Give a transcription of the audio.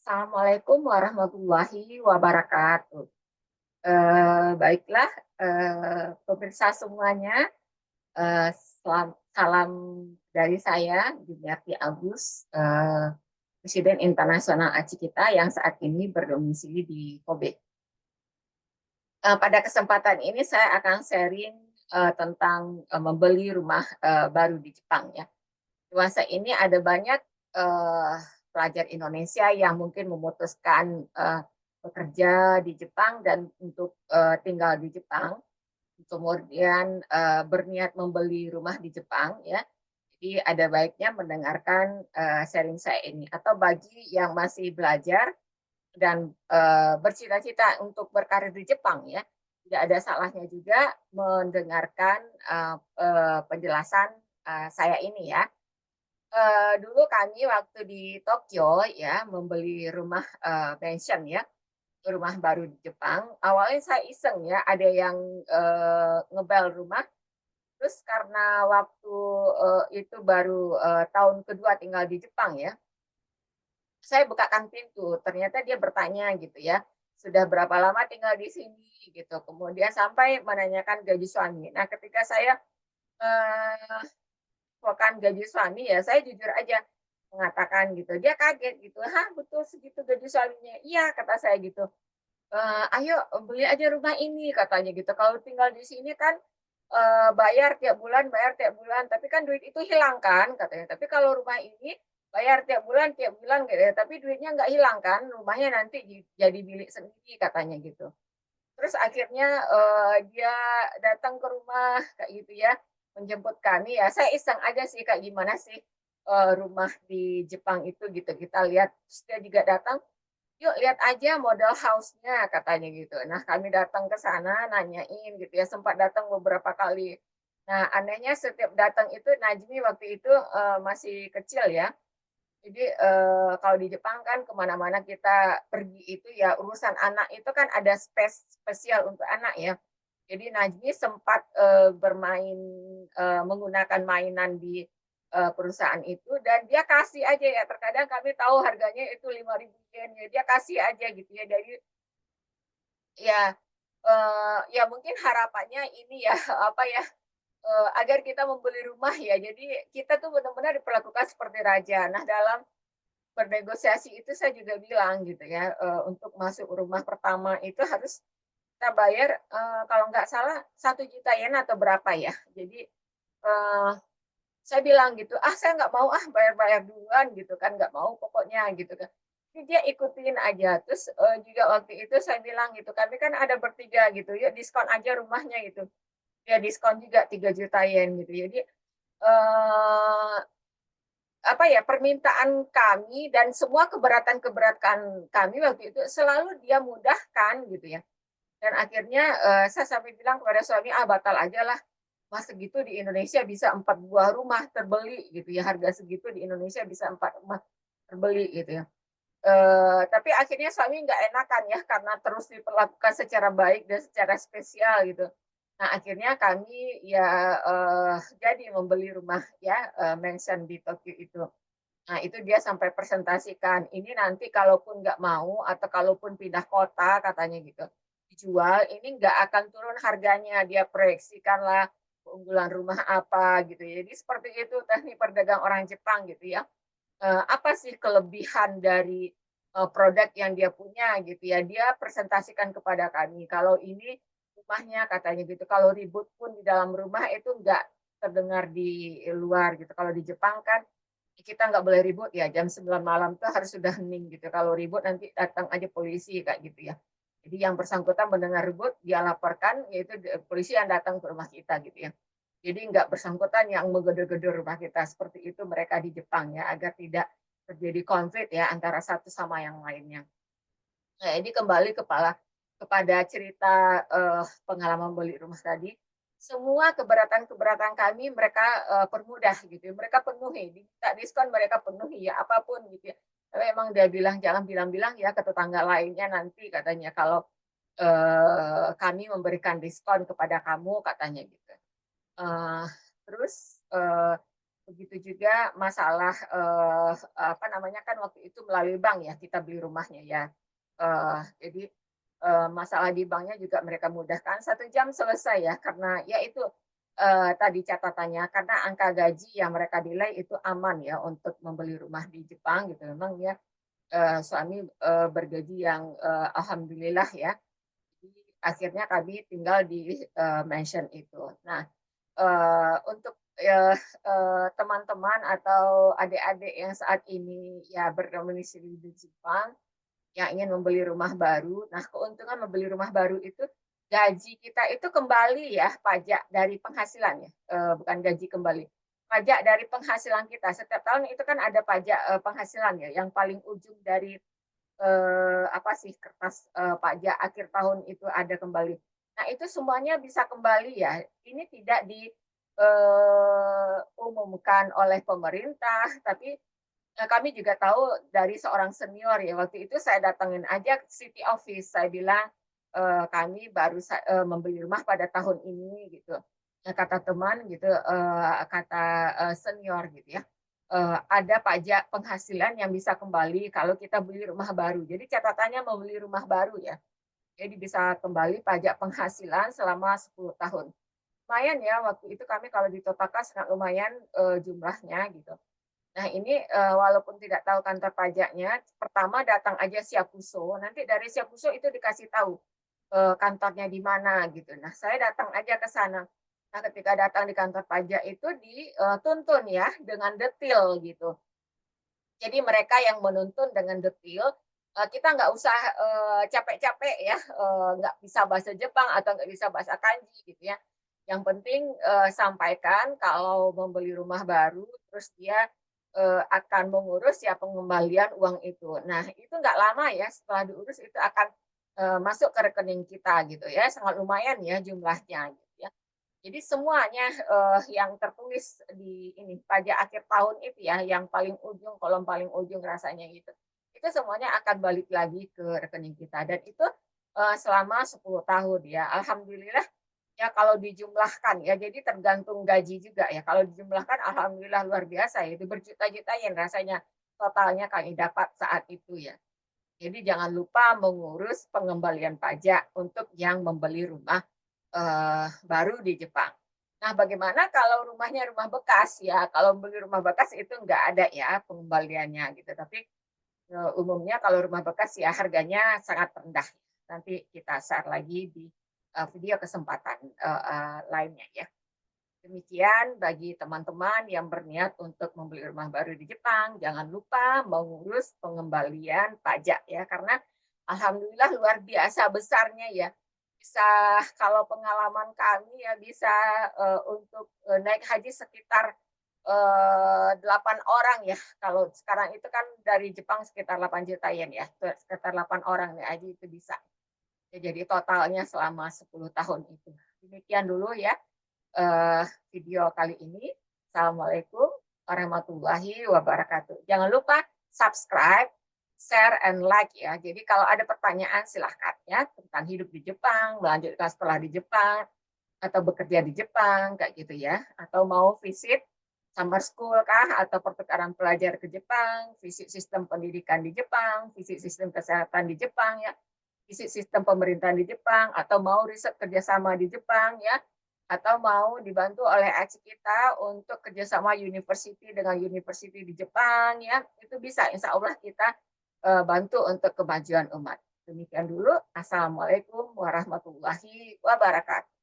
Assalamualaikum warahmatullahi wabarakatuh. Baiklah, pemirsa semuanya, salam dari saya, Jumiati Agus, Presiden Internasional ACI kita yang saat ini berdomisili di Kobe. Pada kesempatan ini saya akan sharing tentang membeli rumah baru di Jepang ya. Di masa ini ada banyak pelajar Indonesia yang mungkin memutuskan bekerja di Jepang dan untuk tinggal di Jepang, kemudian berniat membeli rumah di Jepang ya. Jadi ada baiknya mendengarkan sharing saya ini. Atau bagi yang masih belajar dan bercita-cita untuk berkarir di Jepang ya, tidak ada salahnya juga mendengarkan penjelasan saya ini ya. Dulu kami waktu di Tokyo ya, membeli rumah, mansion ya, rumah baru di Jepang. Awalnya saya iseng ya, ada yang, ngebel rumah, terus karena waktu, itu baru, tahun kedua tinggal di Jepang ya, saya bukakan pintu, ternyata dia bertanya gitu ya, "Sudah berapa lama tinggal di sini?" Gitu, kemudian sampai menanyakan gaji suami. Nah, ketika saya, eee pokan gaji suami ya, saya jujur aja mengatakan gitu. Dia kaget gitu, "Hah, betul segitu gaji suaminya?" "Iya," kata saya gitu. "Ayo beli aja rumah ini," katanya gitu. "Kalau tinggal di sini kan, bayar tiap bulan, tapi kan duit itu hilang kan," katanya. "Tapi kalau rumah ini bayar tiap bulan," gitu ya, "tapi duitnya nggak hilang kan, rumahnya nanti jadi milik sendiri," katanya gitu. Terus akhirnya, dia datang ke rumah kayak gitu ya, menjemput kami ya, saya iseng aja sih Kak, gimana sih, rumah di Jepang itu gitu, kita lihat, terus dia juga datang, "Yuk lihat aja model house-nya," katanya gitu. Nah kami datang ke sana nanyain gitu ya, sempat datang beberapa kali. Nah anehnya setiap datang itu Najmi waktu itu, masih kecil ya, jadi, kalau di Jepang kan kemana mana kita pergi itu ya urusan anak itu kan ada spesial untuk anak ya. Jadi Najmi sempat, bermain, menggunakan mainan di, perusahaan itu dan dia kasih aja ya, terkadang kami tahu harganya itu 5.000 yen ya, dia kasih aja gitu ya. Jadi ya, ya mungkin harapannya ini ya, apa ya, agar kita membeli rumah ya, jadi kita tuh benar-benar diperlakukan seperti raja. Nah dalam bernegosiasi itu saya juga bilang gitu ya, untuk masuk rumah pertama itu harus kita bayar, kalau nggak salah 1 juta yen atau berapa ya. Jadi, saya bilang gitu, "Ah, saya nggak mau ah bayar-bayar duluan," gitu kan, "nggak mau pokoknya," gitu kan. Tapi dia ikutin aja. Terus, juga waktu itu saya bilang gitu, "Kami kan ada bertiga gitu, yuk diskon aja rumahnya," gitu. Dia diskon juga 3 juta yen gitu. Jadi, eee apa ya, permintaan kami dan semua keberatan-keberatan kami waktu itu selalu dia mudahkan gitu ya. Dan akhirnya, saya sampai bilang kepada suami, "Ah, batal aja lah, Mas, segitu di Indonesia bisa 4 buah rumah terbeli," gitu ya, harga segitu di Indonesia bisa 4 rumah terbeli gitu ya. Tapi akhirnya suami nggak enakan ya karena terus diperlakukan secara baik dan secara spesial gitu. Nah, akhirnya kami ya, jadi membeli rumah ya, mansion di Tokyo itu. Nah, itu dia sampai presentasikan, "Ini nanti kalaupun nggak mau atau kalaupun pindah kota," katanya gitu, "dijual, ini nggak akan turun harganya." Dia proyeksikanlah keunggulan rumah apa gitu ya. Jadi seperti itu teknik perdagang orang Jepang gitu ya. Apa sih kelebihan dari, produk yang dia punya gitu ya, dia presentasikan kepada kami, "Kalau ini rumahnya," katanya gitu, "kalau ribut pun di dalam rumah itu nggak terdengar di luar," gitu. Kalau di Jepang kan kita nggak boleh ribut ya, jam 9 malam tuh harus sudah hening gitu, kalau ribut nanti datang aja polisi, kayak gitu ya. Jadi yang bersangkutan mendengar ribut, dia laporkan, yaitu polisi yang datang ke rumah kita gitu ya. Jadi nggak bersangkutan yang menggedor-gedor rumah kita, seperti itu mereka di Jepang ya, agar tidak terjadi konflik ya antara satu sama yang lainnya. Nah, ini kembali kepada cerita, pengalaman beli rumah tadi, semua keberatan-keberatan kami mereka, permudah gitu ya, mereka penuhi, diminta diskon mereka penuhi ya, apapun gitu ya. Tapi emang dia bilang, "Jangan bilang-bilang ya ke tetangga lainnya nanti," katanya, "kalau, kami memberikan diskon kepada kamu," katanya gitu. Eee, terus, Begitu juga masalah, apa namanya, kan waktu itu melalui bank ya kita beli rumahnya ya. Jadi, masalah di banknya juga mereka mudahkan, 1 jam selesai ya, karena ya itu, tadi catatannya, karena angka gaji yang mereka nilai itu aman ya untuk membeli rumah di Jepang gitu. Memang ya, suami, bergaji yang, alhamdulillah ya. Jadi akhirnya kami tinggal di, mansion itu. Nah, untuk, teman-teman atau adik-adik yang saat ini ya berdomisili di Jepang, yang ingin membeli rumah baru. Nah, keuntungan membeli rumah baru itu gaji kita itu kembali ya pajak dari penghasilan ya, bukan gaji kembali. Pajak dari penghasilan kita. Setiap tahun itu kan ada pajak, penghasilan ya, yang paling ujung dari, apa sih, kertas, pajak akhir tahun itu ada kembali. Nah, itu semuanya bisa kembali ya. Ini tidak di, umumkan oleh pemerintah, tapi kami juga tahu dari seorang senior ya, waktu itu saya datangin aja ke city office, saya bilang, "Kami baru membeli rumah pada tahun ini," gitu. Nah, kata teman gitu, kata, senior gitu ya, "Ada pajak penghasilan yang bisa kembali kalau kita beli rumah baru." Jadi catatannya mau beli rumah baru ya, jadi bisa kembali pajak penghasilan selama 10 tahun. Lumayan ya, waktu itu kami kalau di Totaka sangat lumayan, jumlahnya gitu. Nah ini, walaupun tidak tahu kantor pajaknya, pertama datang aja Siakuso, nanti dari Siakuso itu dikasih tahu, kantornya di mana gitu. Nah saya datang aja ke sana. Nah ketika datang di kantor pajak itu dituntun ya dengan detail gitu. Jadi mereka yang menuntun dengan detail, kita nggak usah, capek-capek ya, nggak bisa bahasa Jepang atau nggak bisa bahasa kanji gitu ya. Yang penting, sampaikan kalau membeli rumah baru, terus dia, akan mengurus ya pengembalian uang itu. Nah, itu nggak lama ya, setelah diurus itu akan, masuk ke rekening kita gitu ya, sangat lumayan ya jumlahnya gitu ya. Jadi semuanya, yang tertulis di ini, pajak akhir tahun itu ya, yang paling ujung, kolom paling ujung rasanya gitu, itu semuanya akan balik lagi ke rekening kita dan itu, selama 10 tahun ya. Alhamdulillah ya kalau dijumlahkan ya, jadi tergantung gaji juga ya, kalau dijumlahkan alhamdulillah luar biasa ya, itu berjuta-juta yen rasanya totalnya kami dapat saat itu ya. Jadi jangan lupa mengurus pengembalian pajak untuk yang membeli rumah, baru di Jepang. Nah, bagaimana kalau rumahnya rumah bekas ya, kalau beli rumah bekas itu nggak ada ya pengembaliannya gitu, tapi, umumnya kalau rumah bekas ya harganya sangat rendah. Nanti kita share lagi di, video kesempatan, lainnya ya. Demikian bagi teman-teman yang berniat untuk membeli rumah baru di Jepang, jangan lupa mengurus pengembalian pajak ya, karena alhamdulillah luar biasa besarnya ya. Bisa kalau pengalaman kami ya bisa, untuk, naik haji sekitar, 8 orang ya, kalau sekarang itu kan dari Jepang sekitar 8 juta yen ya, sekitar 8 orang naik haji itu bisa. Ya jadi totalnya selama 10 tahun itu. Demikian dulu ya video kali ini. Assalamualaikum warahmatullahi wabarakatuh. Jangan lupa subscribe, share, and like ya. Jadi kalau ada pertanyaan silahkan ya tentang hidup di Jepang, melanjutkan sekolah di Jepang, atau bekerja di Jepang, kayak gitu ya. Atau mau visit summer school kah, atau pertukaran pelajar ke Jepang, visit sistem pendidikan di Jepang, visit sistem kesehatan di Jepang ya, visit sistem pemerintahan di Jepang, atau mau riset kerjasama di Jepang ya, atau mau dibantu oleh aci kita untuk kerjasama university dengan university di Jepang ya, itu bisa insya Allah kita bantu untuk kemajuan umat. Demikian dulu. Assalamualaikum warahmatullahi wabarakatuh.